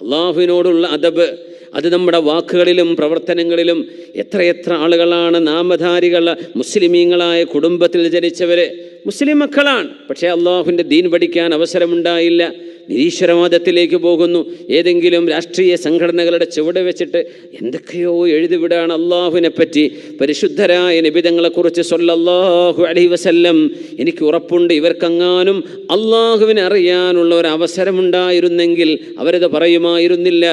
അള്ളാഹുവിനോടുള്ള അദബ് അത് നമ്മുടെ വാക്കുകളിലും പ്രവർത്തനങ്ങളിലും. എത്രയെത്ര ആളുകളാണ് നാമധാരികൾ, മുസ്ലിമീങ്ങളായ കുടുംബത്തിൽ ജനിച്ചവർ, മുസ്ലിം മക്കളാണ്, പക്ഷേ അള്ളാഹുവിൻ്റെ ദീൻ പഠിക്കാൻ അവസരമുണ്ടായില്ല, നിരീശ്വരവാദത്തിലേക്ക് പോകുന്നു. ഏതെങ്കിലും രാഷ്ട്രീയ സംഘടനകളുടെ ചുവട് വെച്ചിട്ട് എന്തൊക്കെയോ എഴുതിവിടാണ് അള്ളാഹുവിനെ പറ്റി. പരിശുദ്ധരായ നബിതങ്ങളെക്കുറിച്ച് സ്വല്ലല്ലാഹു അലൈഹി വസല്ലം, എനിക്ക് ഉറപ്പുണ്ട് ഇവർക്കെങ്ങാനും അള്ളാഹുവിനെ അറിയാനുള്ള ഒരു അവസരമുണ്ടായിരുന്നെങ്കിൽ അവരത് പറയുമായിരുന്നില്ല.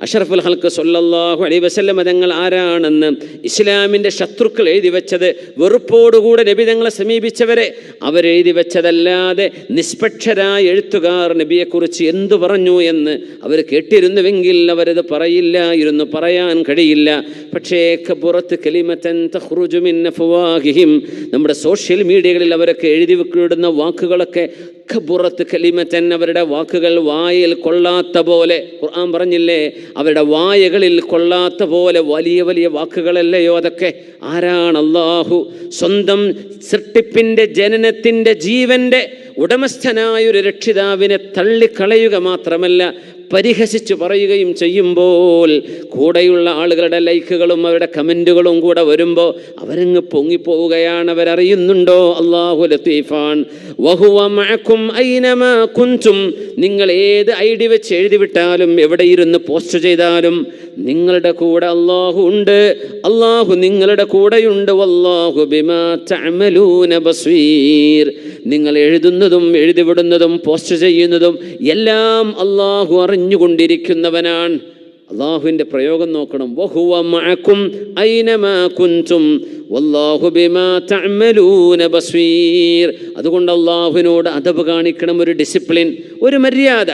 അഷ്റഫുൽ ഖൽഖ് സ്വല്ലല്ലാഹു അലൈഹി വസല്ലം തങ്ങൾ ആരാണെന്ന് ഇസ്ലാമിൻ്റെ ശത്രുക്കൾ എഴുതി വെച്ചത്, വെറുപ്പോടുകൂടെ നബിതങ്ങളെ സമീപിച്ചവരെ അവരെഴുതി വെച്ചതല്ലാതെ നിഷ്പക്ഷരായ എഴുത്തുകാർ നബിയെക്കുറിച്ച് എന്തു പറഞ്ഞു എന്ന് അവർ കേട്ടിരുന്നുവെങ്കിൽ അവരത് പറയില്ലായിരുന്നു, പറയാൻ കഴിയില്ല. പക്ഷേ കബുറത്ത് കലിമതൻ തഖ്റുജു മിൻ അഫ്വാഹിഹിം, നമ്മുടെ സോഷ്യൽ മീഡിയകളിൽ അവരൊക്കെ എഴുതി വിടുന്ന വാക്കുകളൊക്കെ കബുറത്ത് കലിമതൻ, അവരുടെ വാക്കുകൾ വായിൽ കൊള്ളാത്ത പോലെ. ഖുർആൻ പറഞ്ഞില്ലേ, അവരുടെ വായകളിൽ കൊള്ളാത്ത പോലെ വലിയ വലിയ വാക്കുകളല്ലയോ അതൊക്കെ. ആരാണ് അല്ലാഹു സ്വന്തം സൃഷ്ടിപ്പിൻ്റെ ജനനത്തിൻ്റെ ജീവൻ്റെ ഉടമസ്ഥനായൊരു രക്ഷിതാവിനെ തള്ളിക്കളയുക മാത്രമല്ല പരിഹസിച്ച് പറയുകയും ചെയ്യുമ്പോൾ കൂടെയുള്ള ആളുകളുടെ ലൈക്കുകളും അവരുടെ കമൻറ്റുകളും കൂടെ വരുമ്പോൾ അവരങ്ങ് പൊങ്ങിപ്പോവുകയാണ്. അവരറിയുന്നുണ്ടോ അല്ലാഹു ലത്തീഫാൻ. വഹുവ മഅക്കും ഐനമാ കുൻതും, നിങ്ങൾ ഏത് ഐഡി വെച്ച് എഴുതി വിട്ടാലും എവിടെ ഇരുന്ന് പോസ്റ്റ് ചെയ്താലും നിങ്ങളുടെ കൂടെ അല്ലാഹു ഉണ്ട്, അല്ലാഹു നിങ്ങളുടെ കൂടെയുണ്ട്. വല്ലാഹു ബിമാ തഅമലൂന ബസീർ, നിങ്ങൾ എഴുതുന്നതും എഴുതിവിടുന്നതും പോസ്റ്റ് ചെയ്യുന്നതും എല്ലാം അല്ലാഹു അറിഞ്ഞുകൊണ്ടിരിക്കുന്നവനാണ്. അല്ലാഹുവിൻ്റെ പ്രയോഗം നോക്കണം. വഹുവ മഅക്കും ഐനമാ കുൻതും വല്ലാഹു ബിമാ തഅമലൂന ബസീർ. അതുകൊണ്ട് അല്ലാഹുവിനോട് അദബ് കാണിക്കണം, ഒരു ഡിസിപ്ലിൻ, ഒരു മര്യാദ.